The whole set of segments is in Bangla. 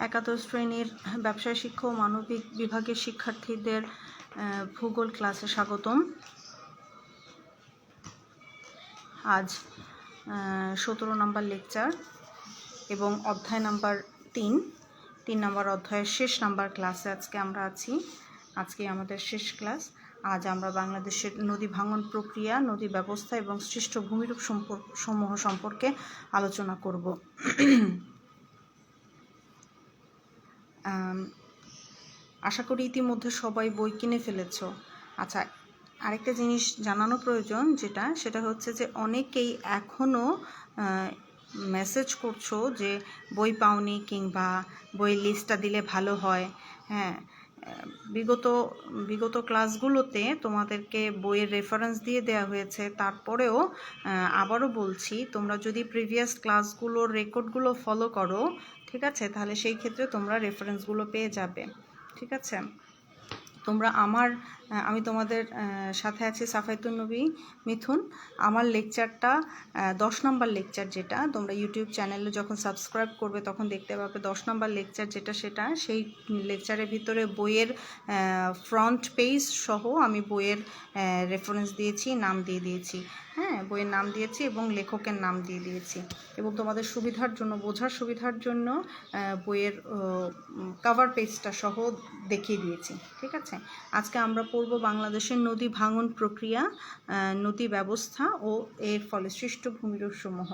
একাদশ শ্রেণীর ব্যবসায় শিক্ষা ও মানবিক বিভাগের শিক্ষার্থীদের ভূগোল ক্লাসে স্বাগতম। আজ 17 নম্বর লেকচার এবং অধ্যায় নাম্বার 3 নম্বর অধ্যায়ের শেষ নাম্বার ক্লাসে আজকে আমরা আছি। আজকে আমাদের শেষ ক্লাস। আজ আমরা বাংলাদেশের নদী ভাঙন প্রক্রিয়া, নদী ব্যবস্থা এবং সৃষ্ট ভূমিরূপ সমূহ সম্পর্কে আলোচনা করব। আশা করি ইতিমধ্যে সবাই বই কিনে ফেলেছ। আচ্ছা, আরেকটা জিনিস জানানো প্রয়োজন, সেটা হচ্ছে যে অনেকেই এখনও মেসেজ করছো যে বই পাওনি কিংবা বই লিস্টটা দিলে ভালো হয়। হ্যাঁ, বিগত ক্লাসগুলোতে তোমাদেরকে বইয়ের রেফারেন্স দিয়ে দেওয়া হয়েছে। তারপরেও আবারও বলছি, তোমরা যদি প্রিভিয়াস ক্লাসগুলোর রেকর্ডগুলো ফলো করো, ঠিক আছে, তাহলে সেই ক্ষেত্রে তোমরা রেফারেন্সগুলো পেয়ে যাবে। ঠিক আছে, আমি তোমাদের সাথে আছি সাফায়েতুন নবী মিথুন। আমার লেকচারটা 10 নম্বর লেকচার, যেটা তোমরা ইউটিউব চ্যানেলে যখন সাবস্ক্রাইব করবে তখন দেখতে পাবে 10 নম্বর লেকচার সেই লেকচারের ভিতরে বইয়ের ফ্রন্ট পেজ সহ আমি বইয়ের রেফারেন্স দিয়েছি, নাম দিয়ে দিয়েছি। হ্যাঁ, বইয়ের নাম দিয়েছি এবং লেখকের নাম দিয়ে দিয়েছি, এবং তোমাদের সুবিধার জন্য, বোঝার সুবিধার জন্য বইয়ের কভার পেজটা সহ দেখিয়ে দিয়েছি। ঠিক আছে, আজকে আমরা পড়ব বাংলাদেশের নদী ভাঙন প্রক্রিয়া, নদী ব্যবস্থা ও এর ফলে সৃষ্ট ভূমিরূপ সমূহ।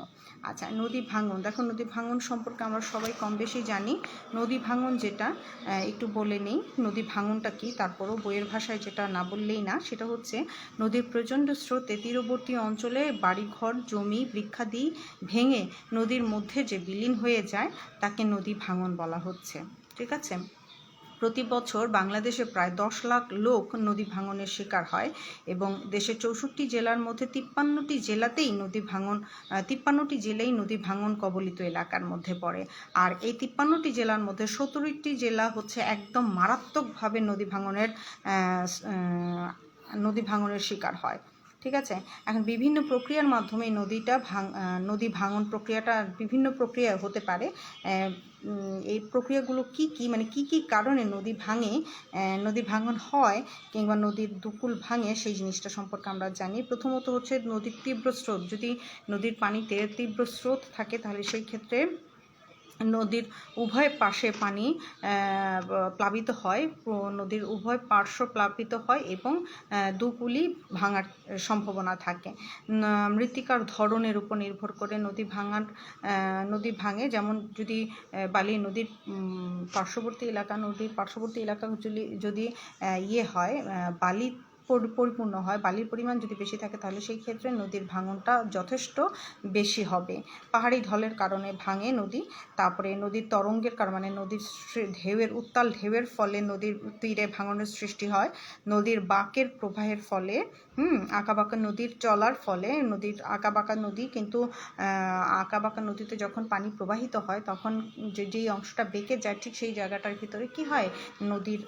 আচ্ছা, নদী ভাঙন, দেখো, নদী ভাঙন সম্পর্কে আমরা সবাই কম বেশি জানি। নদী ভাঙন যেটা, একটু বলে নেই নদী ভাঙনটা কি, তারপরও বইয়ের ভাষায় যেটা না বললেই না, সেটা হচ্ছে নদীর প্রচণ্ড স্রোতে তীরবর্তী অঞ্চলে বাড়িঘর, জমি, বৃক্ষাদি ভেঙে নদীর মধ্যে যে বিলীন হয়ে যায় তাকে নদী ভাঙন বলা হচ্ছে। ঠিক আছে, প্রতি বছর বাংলাদেশে প্রায় 10 লাখ লোক নদী ভাঙনের শিকার হয় এবং দেশের 64 জেলার মধ্যে 53টি জেলাই নদী ভাঙন কবলিত এলাকার মধ্যে পড়ে। আর এই 53টি জেলার মধ্যে 17টি জেলা হচ্ছে একদম মারাত্মকভাবে নদী ভাঙনের শিকার হয়। ঠিক আছে, এখন বিভিন্ন প্রক্রিয়ার মাধ্যমে নদী ভাঙন প্রক্রিয়াটা বিভিন্ন প্রক্রিয়া হতে পারে। এই প্রক্রিয়াগুলো কি কি কারণে নদী ভাঙন হয় কিংবা নদীর দুকুল ভাঙে, সেই জিনিসটা সম্পর্কে আমরা জানি। প্রথমত হচ্ছে নদীর তীব্র স্রোত। যদি নদীর পানিতে তীব্র স্রোত থাকে তাহলে সেই ক্ষেত্রে নদীর উভয় পাশে পানি প্লাবিত হয়, নদীর উভয় পার্শ্ব প্লাবিত হয় এবং দুকুলই ভাঙার সম্ভাবনা থাকে। মৃত্তিকার ধরনের উপর নির্ভর করে নদী ভাঙে। যেমন যদি নদীর পার্শ্ববর্তী এলাকা যদি হয়, বালি পরিপূর্ণ হয়, বালির পরিমাণ যদি বেশি থাকে, তাহলে সেই ক্ষেত্রে নদীর ভাঙনটা যথেষ্ট বেশি হবে। পাহাড়ি ঢলের কারণে ভাঙে নদী। তারপরে নদীর তরঙ্গের কারণে, নদীর উত্তাল ঢেউয়ের ফলে নদীর তীরে ভাঙনের সৃষ্টি হয়। নদীর বাঁকের প্রবাহের ফলে, আঁকাবাঁকা নদীর চলার ফলে, আঁকাবাঁকা নদীতে যখন পানি প্রবাহিত হয় তখন যেই অংশটা বেঁকে যায়, ঠিক সেই জায়গাটার ভিতরে কি হয়, নদীর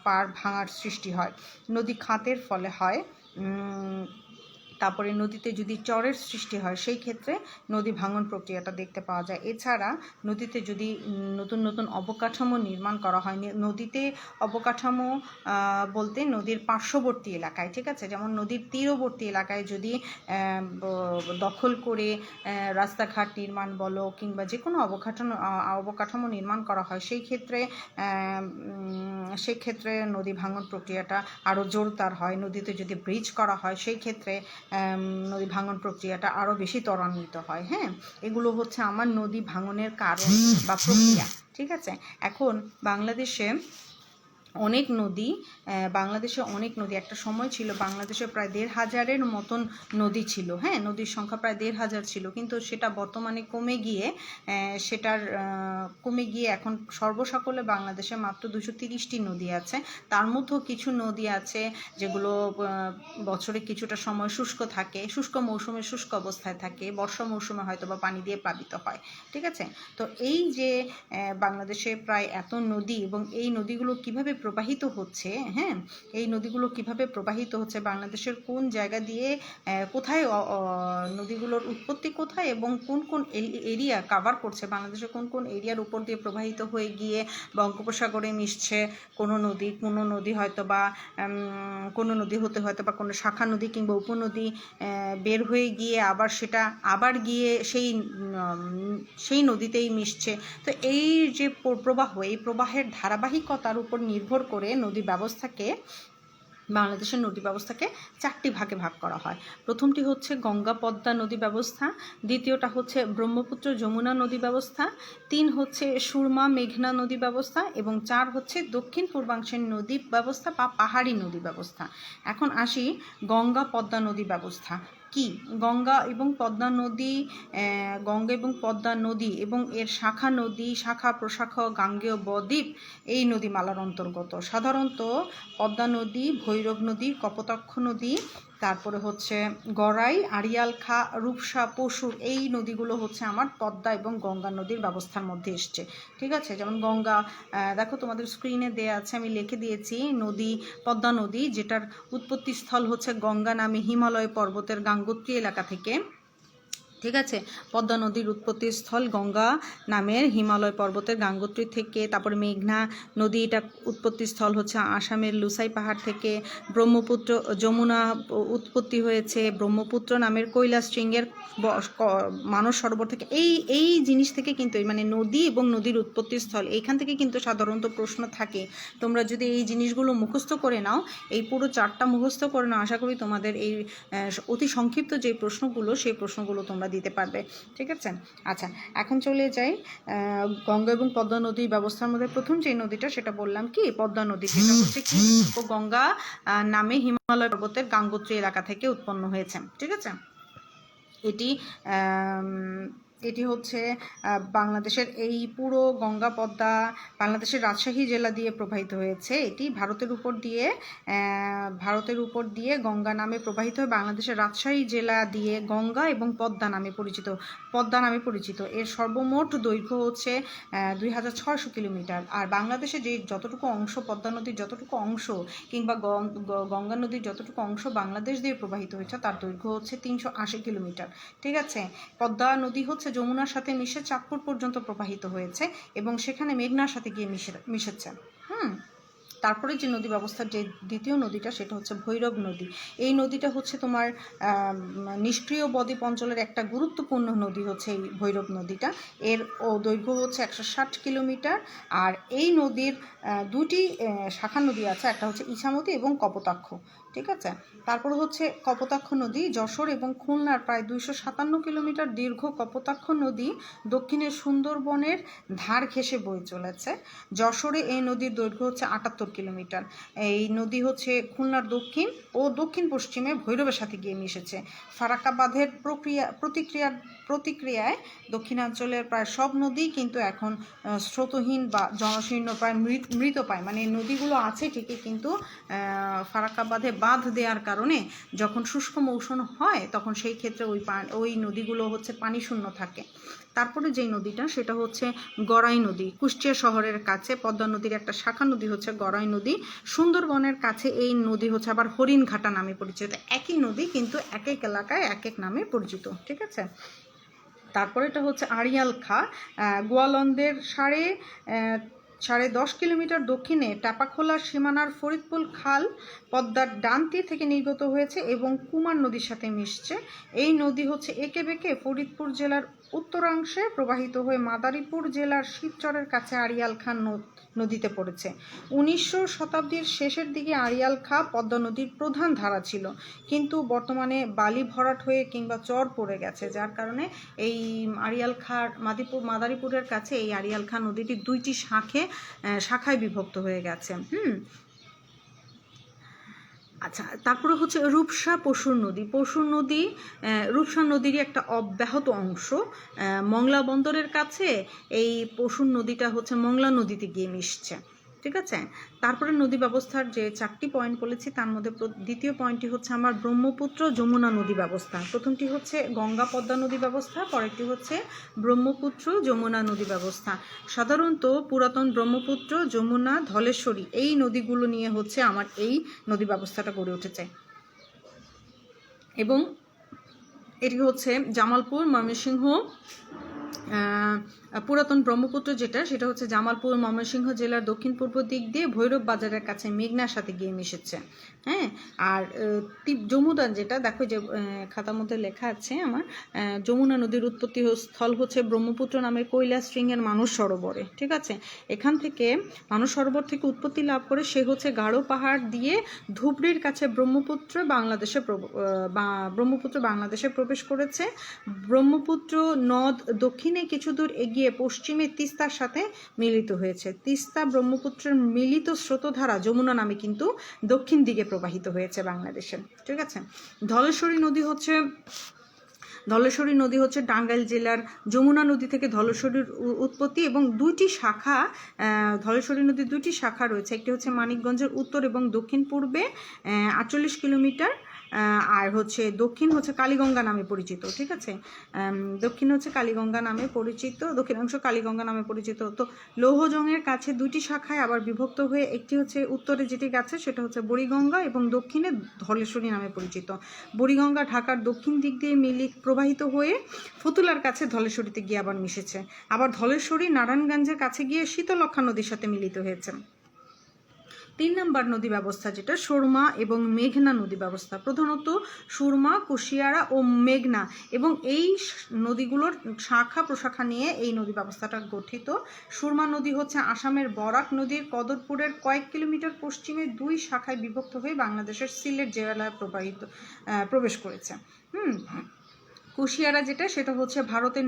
পাড় ভাঙার সৃষ্টি হয়। নদী খাতের ফলে হয়। তারপরে নদীতে যদি চরের সৃষ্টি হয়, সেই ক্ষেত্রে নদী ভাঙন প্রক্রিয়াটা দেখতে পাওয়া যায়। এছাড়া নদীতে যদি নতুন অবকাঠামো নির্মাণ করা হয়, নদীতে অবকাঠামো বলতে নদীর পার্শ্ববর্তী এলাকায়, ঠিক আছে, যেমন নদীর তীরবর্তী এলাকায় যদি দখল করে রাস্তাঘাট নির্মাণ বলো কিংবা যে কোনো অবকাঠামো নির্মাণ করা হয়, সেই ক্ষেত্রে নদী ভাঙন প্রক্রিয়াটা আরও জোরদার হয়। নদীতে যদি ব্রিজ করা হয়, সেই ক্ষেত্রে নদী ভাঙন প্রক্রিয়াটা আরও বেশি ত্বরান্বিত হয়। হ্যাঁ, এগুলো হচ্ছে আমার নদী ভাঙনের কারণ বা প্রক্রিয়া। ঠিক আছে, এখন বাংলাদেশে অনেক নদী, একটা সময় ছিল বাংলাদেশে প্রায় 1,500-এর মতন নদী ছিল। হ্যাঁ, নদীর সংখ্যা প্রায় 1,500 ছিল, কিন্তু সেটা বর্তমানে কমে গিয়ে এখন সর্বসকলে বাংলাদেশে মাত্র 230টি নদী আছে। তার মধ্যেও কিছু নদী আছে যেগুলো বছরে কিছুটা সময় শুষ্ক মৌসুমে শুষ্ক অবস্থায় থাকে, বর্ষা মৌসুমে হয়তো বা পানি দিয়ে প্লাবিত হয়। ঠিক আছে, তো এই যে বাংলাদেশে প্রায় এত নদী এবং এই নদীগুলো কিভাবে প্রবাহিত হচ্ছে, হ্যাঁ, এই নদীগুলো কিভাবে প্রবাহিত হচ্ছে, বাংলাদেশের কোন জায়গা দিয়ে কোথায় নদীগুলোর উৎপত্তি কোথায় এবং কোন কোন এরিয়া কাভার করছে, বাংলাদেশের কোন কোন এরিয়ার উপর দিয়ে প্রবাহিত হয়ে গিয়ে বঙ্গোপসাগরে মিশছে কোনো নদী হয়তো বা কোনো নদী হতে হয়তো বা কোনো শাখা নদী কিংবা উপনদী বের হয়ে গিয়ে আবার সেটা আবার গিয়ে সেই নদীতেই মিশছে। তো এই যে প্রবাহ, এই প্রবাহের ধারাবাহিকতার উপর নির্ভর করে বাংলাদেশের নদী ব্যবস্থাকে 4টি ভাগে ভাগ করা হয়। প্রথমটি হচ্ছে গঙ্গা পদ্মা নদী ব্যবস্থা, দ্বিতীয়টা হচ্ছে ব্রহ্মপুত্র যমুনা নদী ব্যবস্থা, 3 হচ্ছে সুরমা মেঘনা নদী ব্যবস্থা এবং 4 হচ্ছে দক্ষিণ পূর্বাংশের নদী ব্যবস্থা বা পাহাড়ি নদী ব্যবস্থা। এখন আসি গঙ্গা পদ্মা নদী ব্যবস্থা কি। গঙ্গা এবং পদ্মা নদী এবং এর শাখা প্রশাখা গাঙ্গেয় বদ্বীপ এই নদীমালার অন্তর্গত। সাধারণত পদ্মা নদী, ভৈরব নদী, কপোতাক্ষ নদী, তারপরে হচ্ছে গড়াই, আড়িয়াল খাঁ, রূপসা, পশুর, এই নদীগুলো হচ্ছে আমার পদ্মা এবং গঙ্গা নদীর ব্যবস্থার মধ্যে এসছে। ঠিক আছে, যেমন গঙ্গা, দেখো তোমাদের স্ক্রিনে দেয়া আছে, আমি লিখে দিয়েছি পদ্মা নদী, যেটার উৎপত্তি স্থল হচ্ছে গঙ্গা নামে হিমালয় পর্বতের গাঙ্গোত্রী এলাকা থেকে। ঠিক আছে, পদ্মা নদীর উৎপত্তি স্থল গঙ্গা নামের হিমালয় পর্বতের গাঙ্গোত্রী থেকে। তারপরে মেঘনা নদী, এটা উৎপত্তি স্থল হচ্ছে আসামের লুসাই পাহাড় থেকে। ব্রহ্মপুত্র যমুনা উৎপত্তি হয়েছে ব্রহ্মপুত্র নামের কৈলাস শৃঙ্গের মানস সরোবর থেকে। এই জিনিস থেকে কিন্তু মানে নদী এবং নদীর উৎপত্তি স্থল, এইখান থেকে কিন্তু সাধারণত প্রশ্ন থাকে। তোমরা যদি এই জিনিসগুলো মুখস্থ করে নাও, এই পুরো 4টা মুখস্থ করে নাও, আশা করি তোমাদের এই অতি সংক্ষিপ্ত যে প্রশ্নগুলো, সেই প্রশ্নগুলো তোমরা দিতে পারবে। ঠিক আছে, আচ্ছা, এখন চলে যাই গঙ্গা এবং পদ্মা নদী ব্যবস্থার মধ্যে প্রথম যে নদীটা, সেটা বললাম কি পদ্মা নদী, সেটা হচ্ছে কি গঙ্গা নামে হিমালয় পর্বতের গাঙ্গোত্রী এলাকা থেকে উৎপন্ন হয়েছে। ঠিক আছে, এটি হচ্ছে বাংলাদেশের এই পুরো গঙ্গা পদ্মা বাংলাদেশের রাজশাহী জেলা দিয়ে প্রবাহিত হয়েছে। এটি ভারতের উপর দিয়ে গঙ্গা নামে প্রবাহিত হয়ে বাংলাদেশের রাজশাহী জেলা দিয়ে গঙ্গা এবং পদ্মা নামে পরিচিত। এর সর্বমোট দৈর্ঘ্য হচ্ছে 2600 কিলোমিটার। আর বাংলাদেশে যে যতটুকু অংশ, পদ্মা নদীর যতটুকু অংশ কিংবা গঙ্গা নদীর যতটুকু অংশ বাংলাদেশ দিয়ে প্রবাহিত হয়েছে, তার দৈর্ঘ্য হচ্ছে 380 কিলোমিটার। ঠিক আছে, পদ্মা নদী হচ্ছে যমুনার সাথে মিশে চাঁদপুর পর্যন্ত প্রবাহিত হয়েছে এবং সেখানে মেঘনার সাথে গিয়ে মিশেছে। তারপরে যে নদী ব্যবস্থার যে দ্বিতীয় নদীটা, সেটা হচ্ছে ভৈরব নদী। এই নদীটা হচ্ছে তোমার নিষ্ক্রিয় বদ্বীপ অঞ্চলের একটা গুরুত্বপূর্ণ নদী হচ্ছে এই ভৈরব নদীটা। এর দৈর্ঘ্য হচ্ছে 160 কিলোমিটার। আর এই নদীর 2টি শাখা নদী আছে, একটা হচ্ছে ইছামতি এবং কপোতাক্ষ। ঠিক আছে, তারপর হচ্ছে কপোতাক্ষ নদী, যশোর এবং খুলনার প্রায় 257 কিলোমিটার দীর্ঘ কপোতাক্ষ নদী দক্ষিণের সুন্দরবনের ধার ঘেঁষে বয়ে চলেছে। যশোরে এই নদীর দৈর্ঘ্য হচ্ছে 78 কিলোমিটার। এই নদী হচ্ছে খুলনার দক্ষিণ ও দক্ষিণ পশ্চিমে ভৈরবের সাথে গিয়ে মিশেছে। ফারাক্কা বাঁধের প্রতিক্রিয়ায় দক্ষিণাঞ্চলের প্রায় সব নদী কিন্তু এখন স্রোতহীন বা জনশীর্ণ, প্রায় মৃতপ্রায়। মানে নদীগুলো আছে ঠিকই, কিন্তু ফারাক্কা বাঁধ দেওয়ার কারণে যখন শুষ্ক মৌসুম হয়, তখন সেই ক্ষেত্রে ওই নদীগুলো হচ্ছে পানি শূন্য থাকে। তারপরে যেই নদীটা, সেটা হচ্ছে গড়াই নদী, কুষ্টিয়া শহরের কাছে। পদ্মা নদীর একটা শাখা নদী হচ্ছে গড়াই নদী। সুন্দরবনের কাছে এই নদী হচ্ছে আবার হরিণঘাটা নামে পরিচিত। একই নদী কিন্তু এক এক এলাকায় এক এক নামে পরিচিত। ঠিক আছে, তারপরে এটা হচ্ছে আড়িয়াল খাঁ, গোয়ালন্দের 10.5 কিলোমিটার দক্ষিণে টাপাখোলার সীমানার ফরিদপুর খাল পদ্মার ডান তীর থেকে নির্গত হয়েছে এবং কুমার নদীর সাথে মিশছে। এই নদী হচ্ছে এঁকে বেঁকে ফরিদপুর জেলার উত্তরাংশে প্রবাহিত হয়ে মাদারীপুর জেলার শিবচরের কাছে আড়িয়াল খাঁ নদীতে পড়েছে। 1900 শতাব্দীর শেষের দিকে আড়িয়াল খাঁ পদ্মা নদীর প্রধান ধারা ছিল, কিন্তু বর্তমানে বালি ভরাট হয়ে কিংবা চর পড়ে গেছে, যার কারণে এই আড়িয়াল খাঁ মাদারীপুরের কাছে এই আড়িয়াল খাঁ নদীটি 2টি শাখায় বিভক্ত হয়ে গেছে। আচ্ছা, তারপরে হচ্ছে রূপসা পশুর নদী। রূপসা নদীর একটা অব্যাহত অংশ মংলা বন্দরের কাছে। এই পশুর নদীটা হচ্ছে মংলা নদীতে গিয়ে মিশছে। ঠিক আছে। তারপরে নদী ব্যবস্থার যে 4টি পয়েন্ট বলেছি তার মধ্যে দ্বিতীয় পয়েন্টটি হচ্ছে আমার ব্রহ্মপুত্র যমুনা নদী ব্যবস্থা। প্রথমটি হচ্ছে গঙ্গা পদ্মা নদী ব্যবস্থা, পরেরটি হচ্ছে ব্রহ্মপুত্র যমুনা নদী ব্যবস্থা। সাধারণত পুরাতন ব্রহ্মপুত্র, যমুনা, ধলেশ্বরী এই নদীগুলো নিয়ে হচ্ছে আমার এই নদী ব্যবস্থাটা গড়ে উঠেছে। এবং এটি হচ্ছে জামালপুর, ময়মনসিংহ, পুরাতন ব্রহ্মপুত্র সেটা হচ্ছে জামালপুর, ময়মনসিংহ জেলার দক্ষিণ পূর্ব দিক দিয়ে ভৈরব বাজারের কাছে মেঘনার সাথে গিয়ে মিশেছে। হ্যাঁ, আর যমুনা যেটা দেখো যে খাতার মধ্যে লেখা আছে আমার, যমুনা নদীর উৎপত্তি স্থল হচ্ছে ব্রহ্মপুত্র নামের কৈলাস শৃঙ্গের মানস সরোবরে। ঠিক আছে, এখান থেকে মানস সরোবর থেকে উৎপত্তি লাভ করে সে হচ্ছে গাঢ় পাহাড় দিয়ে ধুবড়ির কাছে ব্রহ্মপুত্র বাংলাদেশে প্রবেশ করেছে। ব্রহ্মপুত্র নদ দক্ষিণে কিছু দূর এগিয়ে পশ্চিমে তিস্তার সাথে মিলিত হয়েছে। তিস্তা ব্রহ্মপুত্রের মিলিত স্রোতধারা যমুনা নামে কিন্তু দক্ষিণ দিকে প্রবাহিত হয়েছে বাংলাদেশে। ঠিক আছে, ধলেশ্বরী নদী হচ্ছে টাঙ্গাইল জেলার যমুনা নদী থেকে ধলেশ্বরীর উৎপত্তি এবং ধলেশ্বরী নদীর 2টি শাখা রয়েছে। একটি হচ্ছে মানিকগঞ্জের উত্তর এবং দক্ষিণ পূর্বে 48 কিলোমিটার, আর হচ্ছে দক্ষিণ হচ্ছে কালীগঙ্গা নামে পরিচিত। ঠিক আছে, দক্ষিণ হচ্ছে কালীগঙ্গা নামে পরিচিত, দক্ষিণাংশ কালীগঙ্গা নামে পরিচিত। তো লৌহজংয়ের কাছে 2টি শাখায় আবার বিভক্ত হয়ে একটি হচ্ছে উত্তরে যেটি গেছে সেটা হচ্ছে বুড়িগঙ্গা এবং দক্ষিণে ধলেশ্বরী নামে পরিচিত। বুড়িগঙ্গা ঢাকার দক্ষিণ দিক দিয়ে প্রবাহিত হয়ে ফতুল্লার কাছে ধলেশ্বরীতে গিয়ে আবার মিশেছে। আবার ধলেশ্বরী নারায়ণগঞ্জের কাছে গিয়ে শীতলক্ষা নদীর সাথে মিলিত হয়েছে। 3 নম্বর নদী ব্যবস্থা যেটা সুরমা এবং মেঘনা নদী ব্যবস্থা। প্রধানত সুরমা, কুশিয়ারা ও মেঘনা এবং এই নদীগুলোর শাখা প্রশাখা নিয়ে এই নদী ব্যবস্থাটা গঠিত। সুরমা নদী হচ্ছে আসামের বরাক নদীর কদরপুরের কয়েক কিলোমিটার পশ্চিমে 2 শাখায় বিভক্ত হয়ে বাংলাদেশের সিলেট জেলায় প্রবেশ করেছে। কুশিয়ারা সেটা হচ্ছে ভারতের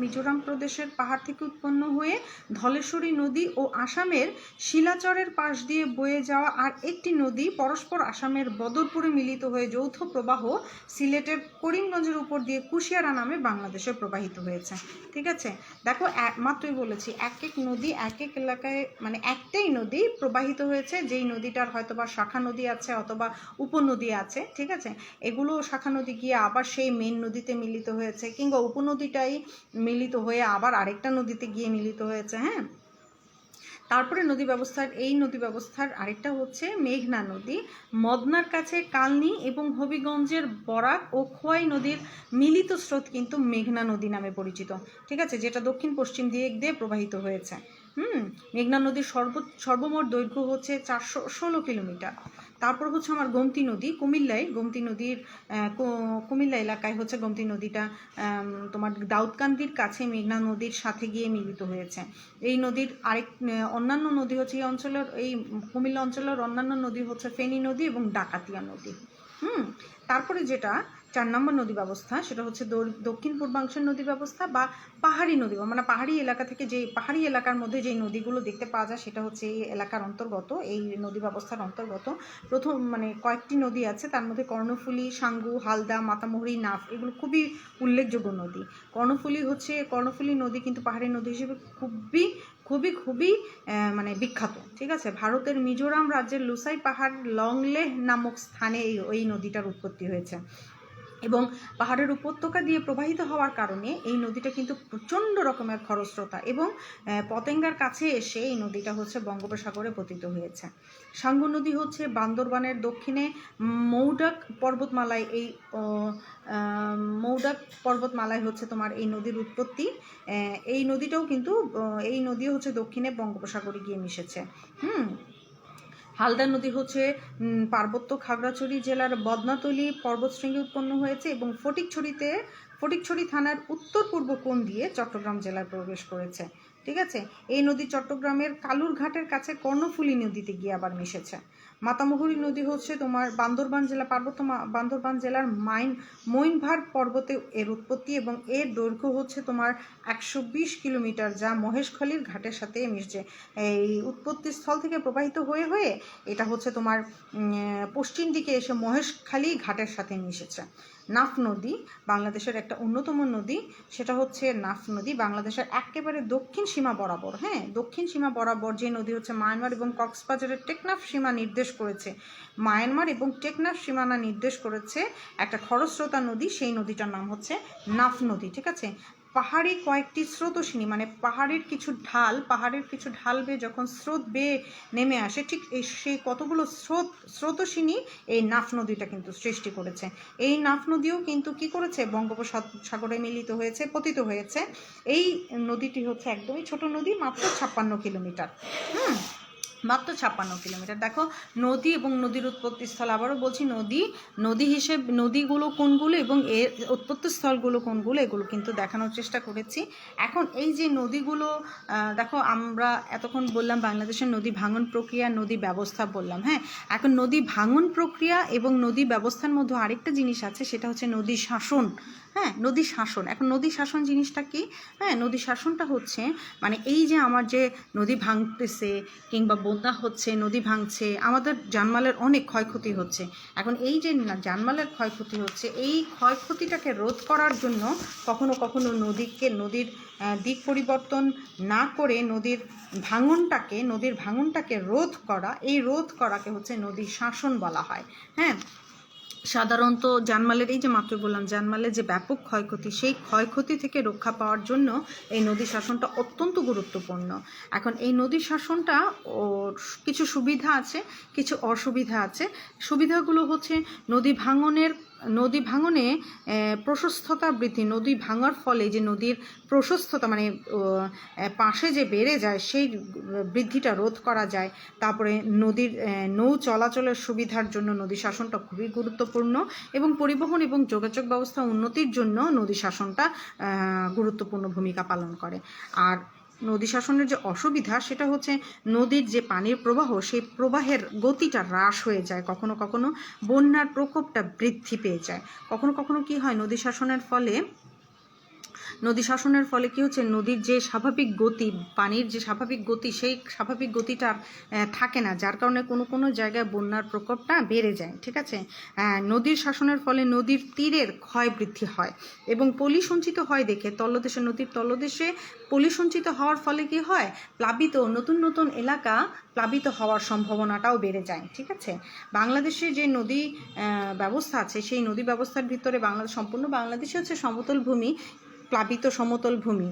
মিজোরাম প্রদেশের পাহাড় থেকে উৎপন্ন হয়ে ধলেশ্বরী নদী ও আসামের শিলাচরের পাশ দিয়ে বয়ে যাওয়া আর একটি নদী পরস্পর আসামের বদরপুরে মিলিত হয়ে যৌথ প্রবাহ সিলেটের করিমগঞ্জের উপর দিয়ে কুশিয়ারা নামে বাংলাদেশে প্রবাহিত হয়েছে। ঠিক আছে, দেখো মাত্রই বলেছি এক এক নদী এক এক এলাকায়, মানে একটাই নদী প্রবাহিত হয়েছে, যেই নদীটার হয়তোবা শাখা নদী আছে অথবা উপনদী আছে। ঠিক আছে, এগুলো শাখা নদী গিয়ে আবার সেই মেন নদীতে মিলিত হয়েছে, কিংবা উপনদীটাই মিলিত হয়ে আবার আরেকটা নদীতে গিয়ে মিলিত হয়েছে। হ্যাঁ, তারপরে নদী ব্যবস্থার আরেকটা হচ্ছে মেঘনা নদী। মদনার কাছে কালনী এবং হবিগঞ্জের বরাক ও খোয়াই নদীর মিলিত স্রোত কিন্তু মেঘনা নদী নামে পরিচিত। ঠিক আছে, যেটা দক্ষিণ পশ্চিম দিক দিয়ে প্রবাহিত হয়েছে। মেঘনা নদীর সর্বমোট দৈর্ঘ্য হচ্ছে 416 কিলোমিটার। তারপর হচ্ছে আমার গোমতী নদী, কুমিল্লা এলাকায় হচ্ছে গোমতী নদীটা তোমার দাউদকান্দির কাছে মেঘনা নদীর সাথে গিয়ে মিলিত হয়েছে। এই নদীর অন্যান্য নদী হচ্ছে এই কুমিল্লা অঞ্চলের অন্যান্য নদী হচ্ছে ফেনী নদী এবং ডাকাতিয়া নদী। তারপরে যেটা 4 নম্বর নদী ব্যবস্থা সেটা হচ্ছে দক্ষিণ পূর্বাংশের নদী ব্যবস্থা বা পাহাড়ি নদী, মানে পাহাড়ি এলাকা থেকে পাহাড়ি এলাকার মধ্যে যেই নদীগুলো দেখতে পাওয়া যায় সেটা হচ্ছে এই এলাকার অন্তর্গত, এই নদী ব্যবস্থার অন্তর্গত। প্রথম কয়েকটি নদী আছে, তার মধ্যে কর্ণফুলী, সাঙ্গু, হালদা, মাতামুহুরী, নাফ এগুলো খুবই উল্লেখযোগ্য নদী। কর্ণফুলী নদী কিন্তু পাহাড়ি নদী হিসেবে খুবই মানে বিখ্যাত। ঠিক আছে, ভারতের মিজোরাম রাজ্যের লুসাই পাহাড় লংলেহ নামক স্থানে এই নদীটার উৎপত্তি হয়েছে এবং পাহাড়ের উপত্যকা দিয়ে প্রবাহিত হওয়ার কারণে এই নদীটা কিন্তু প্রচণ্ড রকমের খরস্রোতা এবং পতেঙ্গার কাছে এসে এই নদীটা হচ্ছে বঙ্গোপসাগরে পতিত হয়েছে। সাঙ্গু নদী হচ্ছে বান্দরবানের দক্ষিণে মৌডাক পর্বতমালায় হচ্ছে তোমার এই নদীর উৎপত্তি। এই নদীও হচ্ছে দক্ষিণে বঙ্গোপসাগরে গিয়ে মিশেছে। হালদা নদী হচ্ছে পার্বত্য খাগড়াছড়ি জেলার বদনাতলী পর্বতশৃঙ্গে উৎপন্ন হয়েছে এবং ফটিকছড়ি থানার উত্তর পূর্ব কোণ দিয়ে চট্টগ্রাম জেলায় প্রবেশ করেছে। ঠিক আছে, এই নদী চট্টগ্রামের কালুরঘাটের কাছে কর্ণফুলী নদীতে গিয়ে আবার মিশেছে। মাতামুহুরী নদী হচ্ছে তোমার বান্দরবান জেলার মইনভার পর্বতে এর উৎপত্তি এবং এর দৈর্ঘ্য হচ্ছে তোমার 120 কিলোমিটার, যা মহেশখালীর ঘাটের সাথে মিশছে। এই উৎপত্তি স্থল থেকে প্রবাহিত হয়ে এটা হচ্ছে তোমার পশ্চিম দিকে এসে মহেশখালী ঘাটের সাথে মিশেছে। নাফ নদী বাংলাদেশের একটা অন্যতম নদী, সেটা হচ্ছে নাফ নদী। বাংলাদেশের একেবারে দক্ষিণ সীমা বরাবর, হ্যাঁ, দক্ষিণ সীমা বরাবর যে নদী হচ্ছে মায়ানমার এবং কক্সবাজারের টেকনাফ সীমা নির্দেশ করেছে, মায়ানমার এবং টেকনাফ সীমানা নির্দেশ করেছে একটা খরস্রোতা নদী, সেই নদীটার নাম হচ্ছে নাফ নদী, ঠিক আছে। পাহাড়ি কয়েকটি স্রোতোষিনী, মানে পাহাড়ের কিছু ঢাল বেয়ে যখন স্রোত বেয়ে নেমে আসে, ঠিক সেই কতগুলো স্রোতোষিনী এই নাফ নদীটা কিন্তু সৃষ্টি করেছে। এই নাফ নদীও কিন্তু কি করেছে, বঙ্গোপসাগরে মিলিত হয়েছে, পতিত হয়েছে। এই নদীটি হচ্ছে একদমই ছোট নদী, মাত্র 56 কিলোমিটার, মাত্র 56 কিলোমিটার। দেখো নদী এবং নদীর উৎপত্তিস্থল, আবারও বলছি নদীগুলো কোনগুলো এবং এর উৎপত্তিস্থলগুলো কোনগুলো, এগুলো কিন্তু দেখানোর চেষ্টা করেছি। এখন এই যে নদীগুলো, দেখো আমরা এতক্ষণ বললাম বাংলাদেশের নদী ভাঙন প্রক্রিয়া, নদী ব্যবস্থা বললাম, হ্যাঁ। এখন নদী ভাঙন প্রক্রিয়া এবং নদী ব্যবস্থার মধ্যে আরেকটা জিনিস আছে, সেটা হচ্ছে নদী শাসন, হ্যাঁ, নদী শাসন। এখন নদী শাসন জিনিসটা কি? হ্যাঁ, নদী শাসনটা হচ্ছে মানে এই যে আমার যে নদী ভাঙতেছে কিংবা বন্যা হচ্ছে, নদী ভাঙছে, আমাদের জানমালের অনেক ক্ষয়ক্ষতি হচ্ছে। এখন এই যে জানমালের ক্ষয়ক্ষতি হচ্ছে, এই ক্ষয়ক্ষতিটাকে রোধ করার জন্য কখনো কখনো নদীর দিক পরিবর্তন না করে নদীর ভাঙনটাকে রোধ করা, এই রোধ করাকে হচ্ছে নদী শাসন বলা হয়, হ্যাঁ। সাধারণত জানমালের, এই যে মাত্র বললাম জানমালের যে ব্যাপক ক্ষয়ক্ষতি, সেই ক্ষয়ক্ষতি থেকে রক্ষা পাওয়ার জন্য এই নদী শাসনটা অত্যন্ত গুরুত্বপূর্ণ। এখন এই নদী শাসনটা কিছু সুবিধা আছে, কিছু অসুবিধা আছে। সুবিধাগুলো হচ্ছে নদী ভাঙনে প্রশস্ততা বৃদ্ধি, নদী ভাঙার ফলে যে নদীর প্রশস্ততা মানে পাশে যে বেড়ে যায়, সেই বৃদ্ধিটা রোধ করা যায়। তারপরে নদীর নৌ চলাচলের সুবিধার জন্য নদী শাসনটা খুবই গুরুত্বপূর্ণ, এবং পরিবহন এবং যোগাযোগ ব্যবস্থা উন্নতির জন্য নদী শাসনটা গুরুত্বপূর্ণ ভূমিকা পালন করে। আর নদী শাসনের যে অসুবিধা, সেটা হচ্ছে নদীর যে পানির প্রবাহ, সেই প্রবাহের গতিটা হ্রাস হয়ে যায়, কখনো কখনো বন্যার প্রকোপটা বৃদ্ধি পেয়ে যায়। কখনো কখনো কি হয়, নদী শাসনের ফলে কি হচ্ছে, নদীর যে স্বাভাবিক গতি, পানির যে স্বাভাবিক গতি, সেই স্বাভাবিক গতিটা থাকে না, যার কারণে কোনো কোনো জায়গায় বন্যার প্রকোপটা বেড়ে যায়, ঠিক আছে। নদীর শাসনের ফলে নদীর তীরের ক্ষয় বৃদ্ধি হয় এবং পলি সঞ্চিত হয় দেখে নদীর তলদেশে পলি সঞ্চিত হওয়ার ফলে কি হয়, নতুন নতুন এলাকা প্লাবিত হওয়ার সম্ভাবনাটাও বেড়ে যায়, ঠিক আছে। বাংলাদেশে যে নদী ব্যবস্থা আছে, সেই নদী ব্যবস্থার ভিতরে সম্পূর্ণ বাংলাদেশে হচ্ছে সমতল ভূমি, প্লাবিত সমতল ভূমি,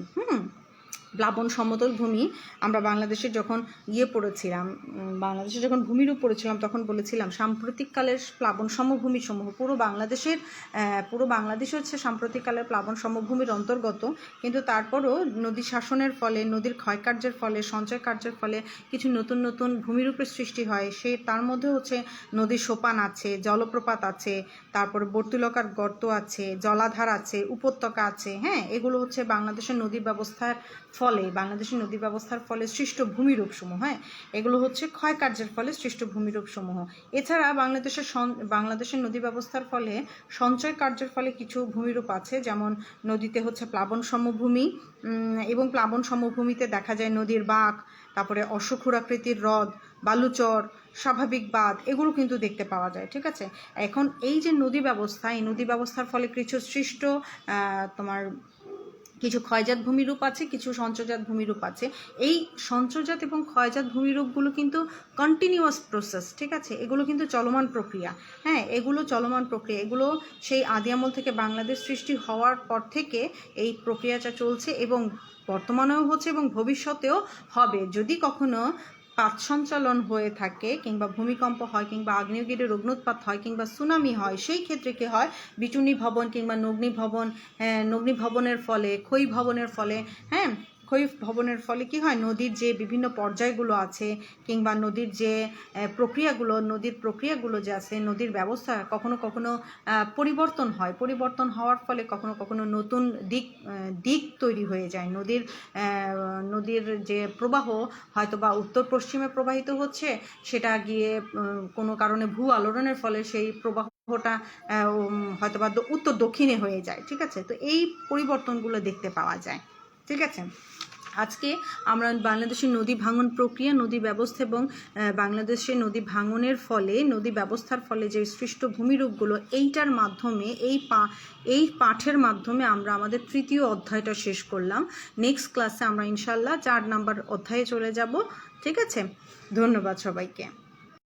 প্লাবন সমতল ভূমি। আমরা বাংলাদেশে যখন ভূমিরূপ পড়েছিলাম, তখন বলেছিলাম সাম্প্রতিককালের প্লাবন সমভূমি সমূহ পুরো বাংলাদেশে হচ্ছে সাম্প্রতিককালের প্লাবন সমভূমির অন্তর্গত। কিন্তু তারপরও নদী শাসনের ফলে, নদীর ক্ষয়কার্যের ফলে, সঞ্চয় কার্যের ফলে কিছু নতুন নতুন ভূমিরূপের সৃষ্টি হয়। তার মধ্যে হচ্ছে নদীর সোপান আছে, জলপ্রপাত আছে, তারপরে বর্তুলকার গর্ত আছে, জলাধার আছে, উপত্যকা আছে, হ্যাঁ। এগুলো হচ্ছে বাংলাদেশের নদী ব্যবস্থার ফলে সৃষ্ট ভূমিরূপ সমূহ, হ্যাঁ। এগুলো হচ্ছে ক্ষয়কার্যের ফলে সৃষ্ট ভূমিরূপ সমূহ। এছাড়া বাংলাদেশের নদী ব্যবস্থার ফলে সঞ্চয় কার্যের ফলে কিছু ভূমিরূপ আছে, যেমন নদীতে হচ্ছে প্লাবন সমভূমি, এবং প্লাবন সমভূমিতে দেখা যায় নদীর বাঁক, তারপরে অশ্বক্ষুরাকৃতির হ্রদ, বালুচর, স্বাভাবিক বাঁধ, এগুলো কিন্তু দেখতে পাওয়া যায়, ঠিক আছে। এখন এই যে নদী ব্যবস্থার ফলে কিছু সৃষ্ট কিছু ক্ষয়জাত ভূমিরূপ আছে, কিছু সঞ্চয়জাত ভূমিরূপ আছে। এই সঞ্চয়জাত এবং ক্ষয়জাত ভূমিরূপগুলো কিন্তু কন্টিনিউয়াস প্রসেস, ঠিক আছে। এগুলো কিন্তু চলমান প্রক্রিয়া, হ্যাঁ, এগুলো সেই আদি আমল থেকে বাংলাদেশ সৃষ্টি হওয়ার পর থেকে এই প্রক্রিয়াটা চলছে এবং বর্তমানেও হচ্ছে এবং ভবিষ্যতেও হবে। যদি কখনো পাত সঞ্চালন হয়ে থাকে, কিংবা ভূমিকম্প হয়, কিংবা আগ্নেয়গিরির অগ্নুৎপাত হয়, কিংবা সুনামি হয়, সেই ক্ষেত্রে কি হয়, বিচূর্ণী ভবন কিংবা নগ্নি ভবনের ফলে, ক্ষয়ী ভবনের ফলে কি হয়, নদীর যে বিভিন্ন পর্যায়গুলো আছে, কিংবা নদীর প্রক্রিয়াগুলো যে আছে, নদীর ব্যবস্থা কখনো কখনো পরিবর্তন হওয়ার ফলে কখনো কখনো নতুন দিক তৈরি হয়ে যায়। নদীর যে প্রবাহ হয়তো বা উত্তর পশ্চিমে প্রবাহিত হচ্ছে, সেটা গিয়ে কোনো কারণে ভূ আলোড়নের ফলে সেই প্রবাহটা হয়তো বা উত্তর দক্ষিণে হয়ে যায়, ঠিক আছে। তো এই পরিবর্তনগুলো দেখতে পাওয়া যায়, ঠিক আছে। আজকে আমরা বাংলাদেশের নদী ভাঙন প্রক্রিয়া, নদী ব্যবস্থা এবং বাংলাদেশের নদী ভাঙনের ফলে, নদী ব্যবস্থার ফলে যে সৃষ্ট ভূমিরূপগুলো, এইটার মাধ্যমে এই পাঠের মাধ্যমে আমরা আমাদের তৃতীয় অধ্যায়টা শেষ করলাম। নেক্সট ক্লাসে আমরা ইনশাল্লাহ 4 নাম্বার অধ্যায়ে চলে যাব। ঠিক আছে, ধন্যবাদ সবাইকে।